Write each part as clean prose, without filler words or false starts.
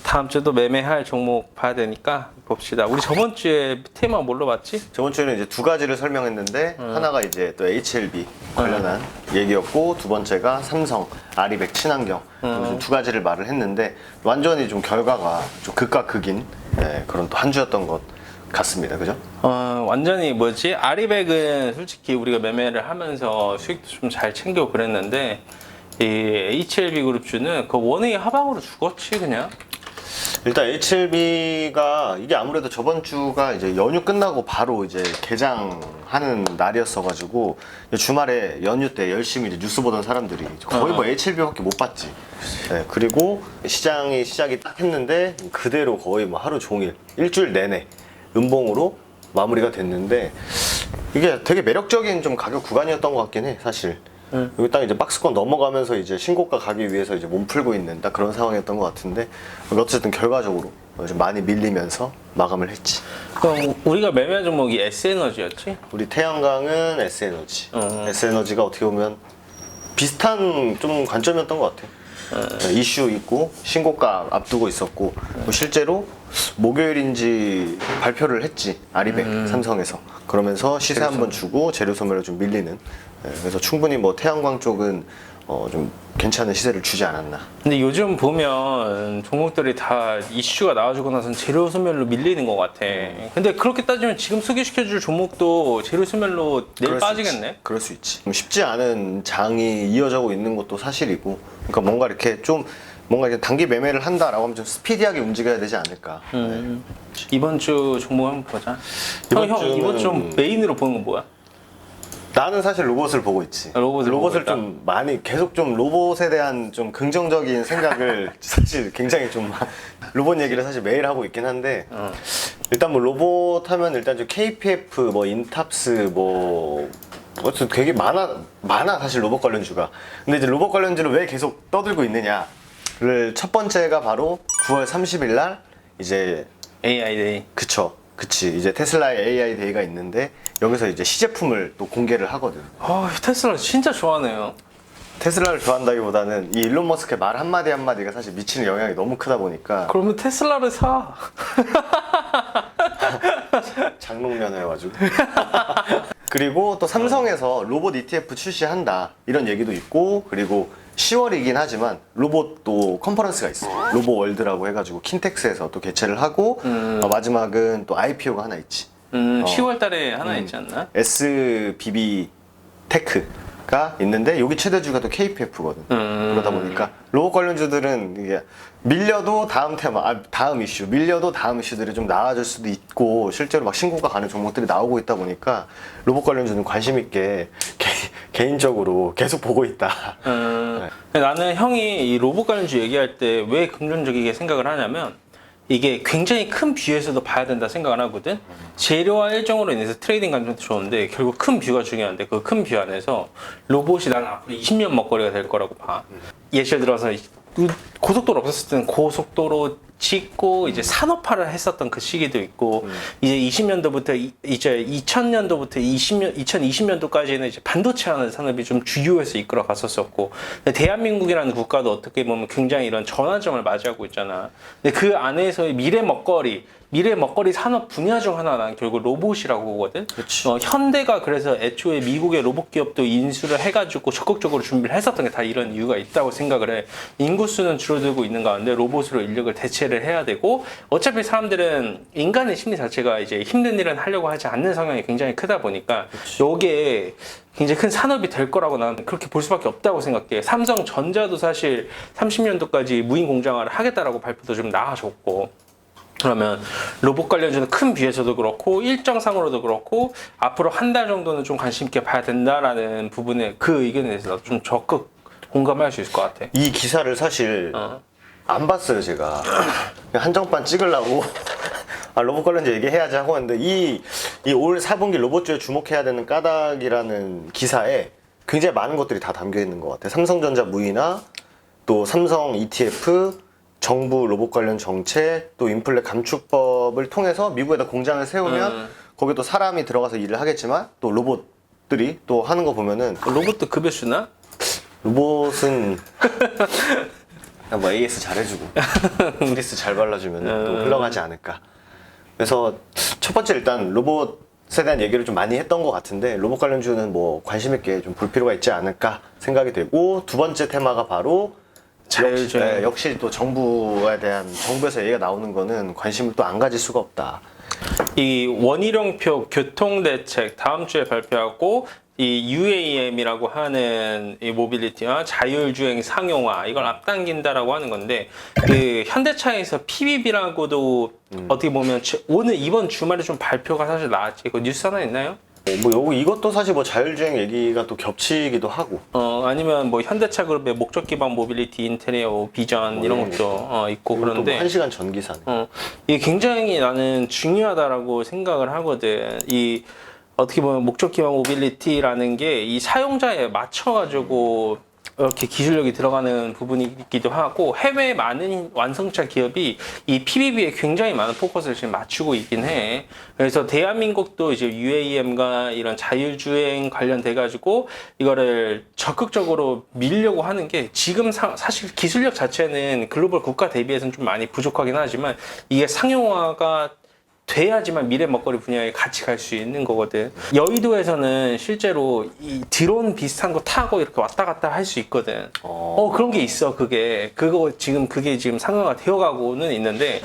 다음 주도 매매할 종목 봐야 되니까 봅시다. 우리 저번 주에 테마 뭘로 봤지? 저번 주에는 이제 두 가지를 설명했는데 하나가 이제 또 HLB 관련한 얘기였고 두 번째가 삼성, 아리백, 친환경 두 가지를 말을 했는데 완전히 좀 결과가 좀 극과 극인 그런 또 한 주였던 것 같습니다. 그죠? 완전히 뭐지? 아리백은 솔직히 우리가 매매를 하면서 수익도 좀 잘 챙겨 그랬는데 이 HLB 그룹주는 그 원웨이 하방으로 죽었지 그냥. 일단 HLB가 이게 아무래도 저번 주가 이제 연휴 끝나고 바로 이제 개장하는 날이었어가지고 주말에 연휴 때 열심히 이제 뉴스 보던 사람들이 거의 뭐 HLB밖에 못 봤지. 네, 그리고 시작이 딱 했는데 그대로 거의 뭐 하루 종일 일주일 내내 음봉으로 마무리가 됐는데 이게 되게 매력적인 좀 가격 구간이었던 것 같긴 해 사실. 여기 딱 이제 박스권 넘어가면서 이제 신고가 가기 위해서 이제 몸 풀고 있는 딱 그런 상황이었던 것 같은데 어쨌든 결과적으로 좀 많이 밀리면서 마감을 했지. 그럼 우리가 매매한 종목이 S에너지였지? 우리 태양광은 S에너지. S에너지가 어떻게 보면 비슷한 좀 관점이었던 것 같아. 이슈 있고 신고가 앞두고 있었고 뭐 실제로 목요일인지 발표를 했지 아리백 삼성에서. 그러면서 시세 한번 주고 재료 소멸을 좀 밀리는. 그래서 충분히 뭐 태양광 쪽은 좀 괜찮은 시세를 주지 않았나. 근데 요즘 보면 종목들이 다 이슈가 나와주고 나선 재료 소멸로 밀리는 것 같아. 근데 그렇게 따지면 지금 소개시켜줄 종목도 재료 소멸로 내일 빠지겠네? 그럴 수 있지. 쉽지 않은 장이 이어져고 있는 것도 사실이고, 그러니까 뭔가 이렇게 좀 뭔가 이렇게 단기 매매를 한다라고 하면 좀 스피디하게 움직여야 되지 않을까. 이번 주 종목 한번 보자. 이번 주 메인으로 보는 건 뭐야? 나는 사실 로봇을 보고 있지. 로봇을 좀 많이 계속 좀 로봇에 대한 좀 긍정적인 생각을 사실 굉장히 좀 로봇 얘기를 사실 매일 하고 있긴 한데 일단 뭐 로봇 하면 일단 좀 KPF 뭐 인탑스 뭐 어쨌든 되게 많아 사실 로봇 관련주가. 근데 이제 로봇 관련주를 왜 계속 떠들고 있느냐를 첫 번째가 바로 9월 30일 날 이제 AI 데이. 그치. 이제 테슬라의 AI 데이가 있는데 여기서 이제 시제품을 또 공개를 하거든. 테슬라 진짜 좋아하네요. 테슬라를 좋아한다기보다는 이 일론 머스크의 말 한마디 한마디가 사실 미치는 영향이 너무 크다 보니까 그러면 테슬라를 사. 장롱면허여가지고. 그리고 또 삼성에서 로봇 ETF 출시한다 이런 얘기도 있고, 그리고 10월이긴 하지만 로봇 또 컨퍼런스가 있어. 로봇월드라고 해가지고 킨텍스에서 또 개최를 하고 마지막은 또 IPO가 하나 있지. 10월 달에 하나 있지 않나? SBB 테크가 있는데 여기 최대주가 또 KPF거든. 그러다 보니까 로봇 관련주들은 이게 밀려도 다음 테마, 다음 이슈, 밀려도 다음 이슈들이 좀 나아질 수도 있고 실제로 막 신고가 가는 종목들이 나오고 있다 보니까 로봇 관련주는 관심 있게 개인적으로 계속 보고 있다. 네. 나는 형이 이 로봇 관련주 얘기할 때 왜 긍정적이게 생각을 하냐면 이게 굉장히 큰 뷰에서도 봐야 된다 생각을 하거든. 재료와 일정으로 인해서 트레이딩 감정도 좋은데 결국 큰 뷰가 중요한데 그 큰 뷰 안에서 로봇이 나는 앞으로 20년 먹거리가 될 거라고 봐. 예를 들어서 고속도로 없었을 때는 고속도로 짓고 이제 산업화를 했었던 그 시기도 있고 이제 20년도부터 이제 2000년도부터 2020년도까지는 이제 반도체 하는 산업이 좀 주요해서 이끌어 갔었었고 대한민국이라는 국가도 어떻게 보면 굉장히 이런 전환점을 맞이하고 있잖아. 근데 그 안에서의 미래 먹거리 산업 분야 중 하나는 결국 로봇이라고 보거든. 현대가 그래서 애초에 미국의 로봇 기업도 인수를 해가지고 적극적으로 준비를 했었던 게 다 이런 이유가 있다고 생각을 해. 인구수는 줄어들고 있는 가운데 로봇으로 인력을 대체를 해야 되고 어차피 사람들은 인간의 심리 자체가 이제 힘든 일은 하려고 하지 않는 성향이 굉장히 크다 보니까 요게 굉장히 큰 산업이 될 거라고 나는 그렇게 볼 수밖에 없다고 생각해. 삼성전자도 사실 30년도까지 무인 공장화를 하겠다라고 발표도 좀 나와줬고 그러면 로봇 관련주는 큰 뷰에서도 그렇고 일정상으로도 그렇고 앞으로 한 달 정도는 좀 관심 있게 봐야 된다라는 부분에 그 의견에 대해서 나도 좀 적극 공감할 수 있을 것 같아. 이 기사를 사실 안 봤어요 제가. 그냥 한정판 찍으려고 로봇 관련주 얘기해야지 하고 했는데 이 올 4분기 로봇주에 주목해야 되는 까닭이라는 기사에 굉장히 많은 것들이 다 담겨 있는 것 같아. 삼성전자 무인화, 또 삼성 ETF, 정부 로봇 관련 정책, 또 인플레 감축법을 통해서 미국에다 공장을 세우면 거기 또 사람이 들어가서 일을 하겠지만 또 로봇들이 또 하는 거 보면은 로봇도 급여 주나? 로봇은 그냥 뭐 AS 잘해주고 그리스 잘 발라주면 또 흘러가지 않을까. 그래서 첫 번째 일단 로봇에 대한 얘기를 좀 많이 했던 것 같은데 로봇 관련주는 뭐 관심 있게 좀 볼 필요가 있지 않을까 생각이 되고, 두 번째 테마가 바로 자율주행. 역시 또 정부에서 얘기가 나오는 거는 관심을 또 안 가질 수가 없다. 이 원희룡표 교통대책 다음 주에 발표하고, 이 UAM이라고 하는 이 모빌리티와 자율주행 상용화 이걸 앞당긴다라고 하는 건데, 그 현대차에서 PBB라고도 어떻게 보면 이번 주말에 좀 발표가 사실 나왔지. 그 뉴스 하나 있나요? 이것도 사실 뭐 자율주행 얘기가 또 겹치기도 하고. 아니면 뭐 현대차 그룹의 목적 기반 모빌리티 인테리어 비전 이런 것도 있고 그런데, 1시간 전기사네. 이게 굉장히 나는 중요하다라고 생각을 하거든. 이 어떻게 보면 목적 기반 모빌리티라는 게 이 사용자에 맞춰가지고 이렇게 기술력이 들어가는 부분이기도 하고, 해외 많은 완성차 기업이 이 PBB에 굉장히 많은 포커스를 지금 맞추고 있긴 해. 그래서 대한민국도 이제 UAM과 이런 자율주행 관련돼가지고 이거를 적극적으로 밀려고 하는 게, 지금 사실 기술력 자체는 글로벌 국가 대비해서는 좀 많이 부족하긴 하지만 이게 상용화가 돼야지만 미래 먹거리 분야에 같이 갈 수 있는 거거든. 여의도에서는 실제로 이 드론 비슷한 거 타고 이렇게 왔다 갔다 할 수 있거든. 그런 게 있어. 그게 지금 상용화가 되어가고는 있는데,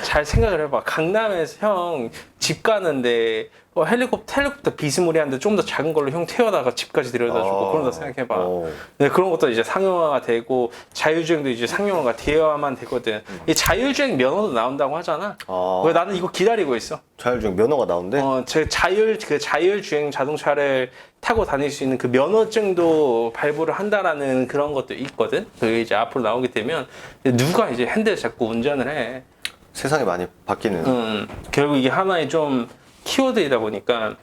잘 생각을 해봐. 강남에서 형 집 가는데 헬리콥터 비스무리한데 좀 더 작은 걸로 형 태워다가 집까지 데려다주고 그런 거 생각해봐. 네, 그런 것도 이제 상용화가 되고, 자율주행도 이제 상용화가 되어야만 되거든. 이 자율주행 면허도 나온다고 하잖아. 그래서 나는 이거 기다리고 있어. 자율주행 면허가 나온대? 제 자율주행 자동차를 타고 다닐 수 있는 그 면허증도 발부를 한다라는 그런 것도 있거든. 그게 이제 앞으로 나오게 되면 누가 이제 핸들을 잡고 운전을 해. 세상이 많이 바뀌는. 결국 이게 하나의 좀 키워드이다 보니까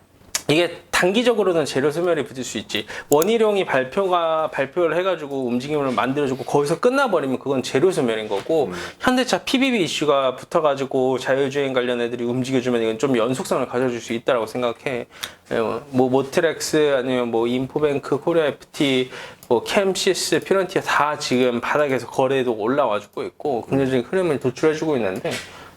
이게 단기적으로는 재료 소멸이 붙을 수 있지. 원희룡이 발표를 해가지고 움직임을 만들어주고 거기서 끝나버리면 그건 재료 소멸인 거고, 현대차 PBB 이슈가 붙어가지고 자율주행 관련 애들이 움직여주면 이건 좀 연속성을 가져줄 수 있다라고 생각해. 뭐 모트렉스 아니면 뭐 인포뱅크, 코리아 FT, 뭐 캠시스, 피런티아 다 지금 바닥에서 거래도 올라와주고 있고 긍정적인 흐름을 도출해주고 있는데,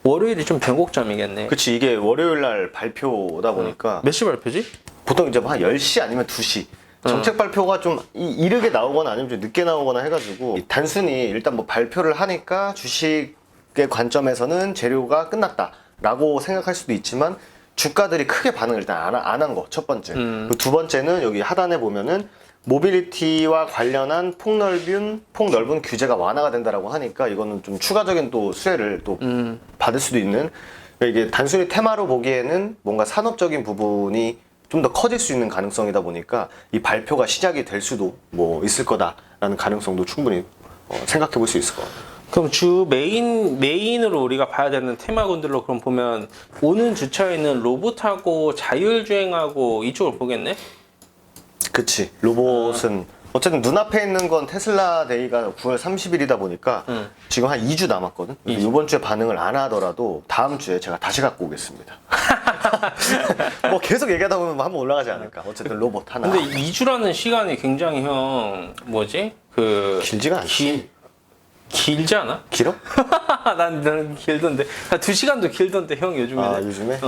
월요일이 좀 변곡점이겠네. 그치, 이게 월요일 날 발표다 보니까. 몇 시 발표지? 보통 이제 한 10시 아니면 2시. 정책 발표가 좀 이르게 나오거나 아니면 좀 늦게 나오거나 해가지고, 단순히 일단 뭐 발표를 하니까 주식의 관점에서는 재료가 끝났다라고 생각할 수도 있지만, 주가들이 크게 반응을 일단 안 한 거, 첫 번째. 그리고 두 번째는 여기 하단에 보면은 모빌리티와 관련한 폭넓은 규제가 완화가 된다라고 하니까, 이거는 좀 추가적인 또 수혜를 또 받을 수도 있는, 그러니까 이게 단순히 테마로 보기에는 뭔가 산업적인 부분이 좀 더 커질 수 있는 가능성이다 보니까 이 발표가 시작이 될 수도 뭐 있을 거다라는 가능성도 충분히 생각해 볼 수 있을 것 같아요. 그럼 주 메인으로 우리가 봐야 되는 테마군들로 그럼 보면, 오는 주차에는 로봇하고 자율주행하고 이쪽을 보겠네? 그치. 로봇은 어쨌든 눈앞에 있는 건 테슬라 데이가 9월 30일이다 보니까 지금 한 2주 남았거든. 이번 주에 반응을 안 하더라도 다음 주에 제가 다시 갖고 오겠습니다. 뭐 계속 얘기하다 보면 한번 올라가지 않을까. 어쨌든 로봇 하나. 근데 2주라는 시간이 굉장히 길지가 않지. 길지 않아? 길어? 난 길던데. 2시간도 길던데, 형, 요즘에. 요즘에?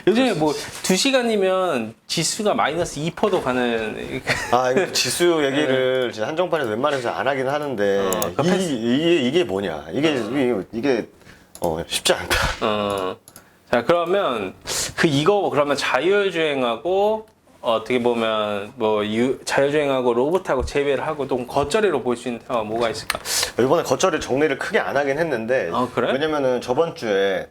요즘에 뭐, 2시간이면 지수가 마이너스 2%도 가는. 이거 지수 얘기를 진짜 한정판에서 웬만해서 안 하긴 하는데, 이게 뭐냐. 이게 쉽지 않다. 자, 그러면, 그러면 자율주행하고, 어떻게 보면 자율주행하고 로봇하고 제외를 하고 또 겉절이로 볼 수 있는 테마가 뭐가 있을까? 이번에 겉절이 정리를 크게 안 하긴 했는데, 그래? 왜냐면은 저번 주에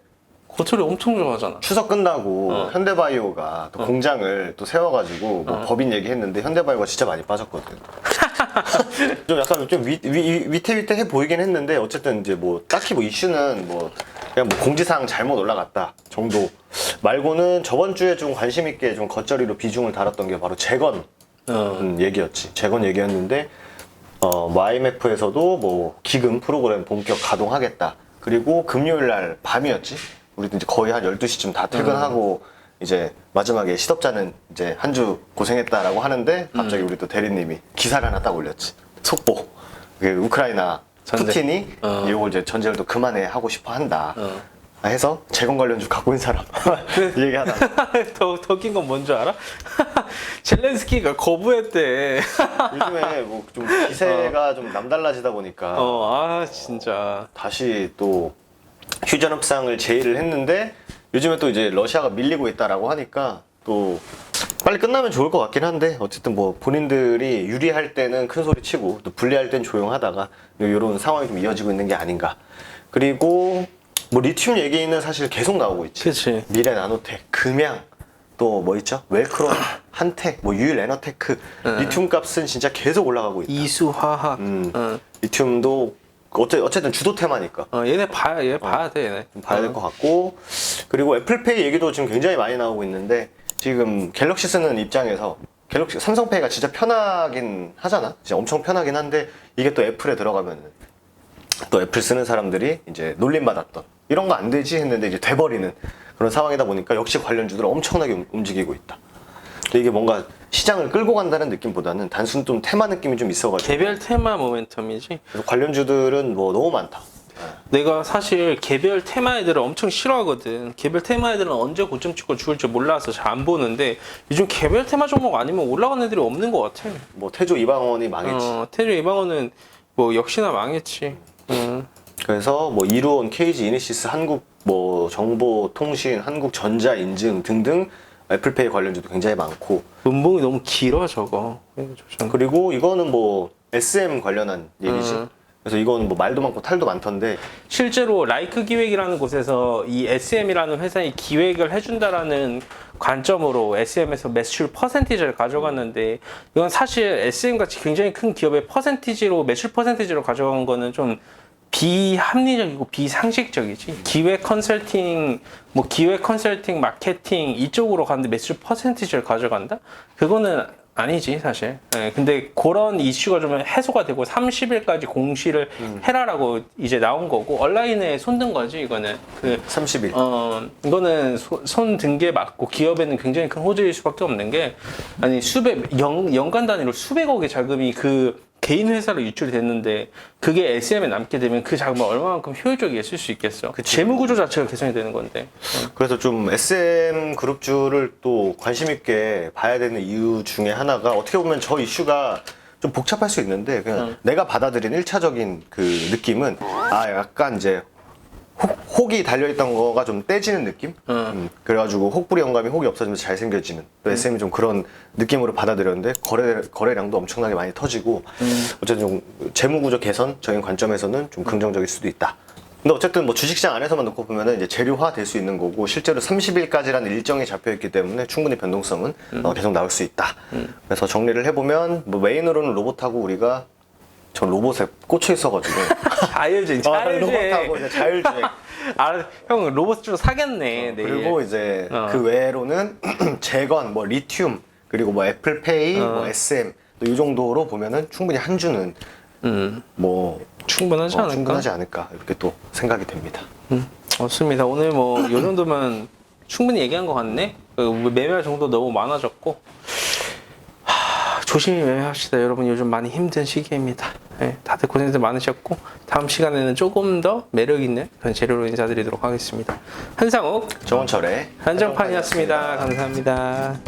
겉절이 엄청 좋아하잖아. 추석 끝나고 현대바이오가 또 공장을 또 세워가지고 뭐 법인 얘기했는데, 현대바이오가 진짜 많이 빠졌거든. 좀 약간 좀 위태위태해 보이긴 했는데, 어쨌든 이제 뭐 딱히 뭐 이슈는 뭐 그냥 뭐 공지사항 잘못 올라갔다 정도 말고는, 저번 주에 좀 관심 있게 좀 겉절이로 비중을 달았던 게 바로 재건 얘기였지. 재건 얘기였는데, IMF에서도 뭐 기금 프로그램 본격 가동하겠다. 그리고 금요일 날 밤이었지. 우리도 이제 거의 한 12시쯤 다 퇴근하고 이제 마지막에 시덥잖은 이제 한 주 고생했다라고 하는데, 갑자기 우리 또 대리님이 기사를 하나 딱 올렸지. 속보. 우크라이나 전제. 푸틴이 이걸 이제 전제를 또 그만해 하고 싶어 한다. 해서 재건 관련주 갖고 있는 사람 얘기하다. 더 웃긴 건 뭔 줄 알아? 젤렌스키가 거부했대. 요즘에 뭐 좀 기세가 좀 남달라지다 보니까 아 진짜. 다시 또 휴전 협상을 제의를 했는데 요즘에 또 이제 러시아가 밀리고 있다라고 하니까 또 빨리 끝나면 좋을 것 같긴 한데 어쨌든 뭐 본인들이 유리할 때는 큰 소리 치고 또 불리할 땐 조용하다가 이런 상황이 좀 이어지고 있는 게 아닌가. 그리고 뭐 리튬 얘기는 사실 계속 나오고 있지. 그치. 미래 나노텍, 금양, 또 뭐 있죠? 웰크론, 한텍, 뭐 유일 에너테크, 리튬 값은 진짜 계속 올라가고 있다. 이수화학. 리튬도 어쨌든 주도 테마니까 얘네 봐야 돼 얘네. 좀 봐야 될 것 같고, 그리고 애플페이 얘기도 지금 굉장히 많이 나오고 있는데 지금 갤럭시 쓰는 입장에서 갤럭시 삼성페이가 진짜 편하긴 하잖아. 진짜 엄청 편하긴 한데 이게 또 애플에 들어가면 또 애플 쓰는 사람들이 이제 놀림받았던 이런 거 안 되지 했는데 이제 돼버리는 그런 상황이다 보니까 역시 관련주들 엄청나게 움직이고 있다. 근데 이게 뭔가 시장을 끌고 간다는 느낌보다는 단순 좀 테마 느낌이 좀 있어가지고 개별 테마 모멘텀이지. 그래서 관련주들은 뭐 너무 많다. 내가 사실 개별 테마 애들을 엄청 싫어하거든. 개별 테마 애들은 언제 고점 찍고 죽을지 몰라서 잘 안 보는데 요즘 개별 테마 종목 아니면 올라가는 애들이 없는 것 같아. 뭐 태조 이방원이 망했지. 태조 이방원은 뭐 역시나 망했지. 그래서 뭐 이루온, KG, 이니시스, 한국 뭐 정보통신, 한국전자 인증 등등 애플페이 관련주도 굉장히 많고. 문봉이 너무 길어 저거. 그리고 이거는 뭐 SM 관련한 얘기지. 그래서 이거는 뭐 말도 많고 탈도 많던데 실제로 라이크 기획이라는 곳에서 이 SM이라는 회사에 기획을 해준다라는 관점으로 SM에서 매출 퍼센티지를 가져갔는데 이건 사실 SM 같이 굉장히 큰 기업의 퍼센티지로 매출 퍼센티지로 가져간 거는 좀 비합리적이고 비상식적이지. 기획 컨설팅, 뭐 기획 컨설팅, 마케팅 이쪽으로 가는데 매출 퍼센티지를 가져간다? 그거는 아니지 사실. 네, 근데 그런 이슈가 좀 해소가 되고 30일까지 공시를 해라라고 이제 나온 거고 온라인에 손든 거지 이거는. 30일. 이거는 손 든 게 맞고 기업에는 굉장히 큰 호재일 수밖에 없는 게 아니 연간 단위로 수백억의 자금이 그 개인 회사로 유출이 됐는데 그게 SM에 남게 되면 그 자금을 얼마만큼 효율적이게 쓸 수 있겠어. 그 재무 구조 자체가 개선이 되는 건데. 그래서 좀 SM 그룹주를 또 관심 있게 봐야 되는 이유 중에 하나가 어떻게 보면 저 이슈가 좀 복잡할 수 있는데 그냥 내가 받아들인 1차적인 그 느낌은 약간 이제 혹이 달려있던 거가 좀 떼지는 느낌? 그래가지고 혹부리 영감이 혹이 없어지면서 잘생겨지는 또 SM이 좀 그런 느낌으로 받아들였는데 거래량도 엄청나게 많이 터지고 어쨌든 좀 재무구조 개선적인 관점에서는 좀 긍정적일 수도 있다. 근데 어쨌든 뭐 주식시장 안에서만 놓고 보면은 이제 재료화 될 수 있는 거고 실제로 30일까지라는 일정이 잡혀있기 때문에 충분히 변동성은 계속 나올 수 있다. 그래서 정리를 해보면 뭐 메인으로는 로봇하고 우리가 전 로봇에 꽂혀 있어가지고 자율주행. 로봇하고 이제 자율주행. 형 로봇 좀 사겠네. 내일. 그리고 이제 그 외로는 재건, 뭐 리튬, 그리고 뭐 애플페이, 뭐 SM 또 이 정도로 보면은 충분히 한 주는 뭐 충분하지 않을까? 충분하지 않을까 이렇게 또 생각이 됩니다. 맞습니다. 오늘 뭐 이 정도면 충분히 얘기한 것 같네. 매매할 정도 너무 많아졌고. 조심히 매매합시다. 여러분 요즘 많이 힘든 시기입니다. 네, 다들 고생들 많으셨고 다음 시간에는 조금 더 매력 있는 그런 재료로 인사드리도록 하겠습니다. 한상욱 정원철의 한정판이었습니다. 감사합니다.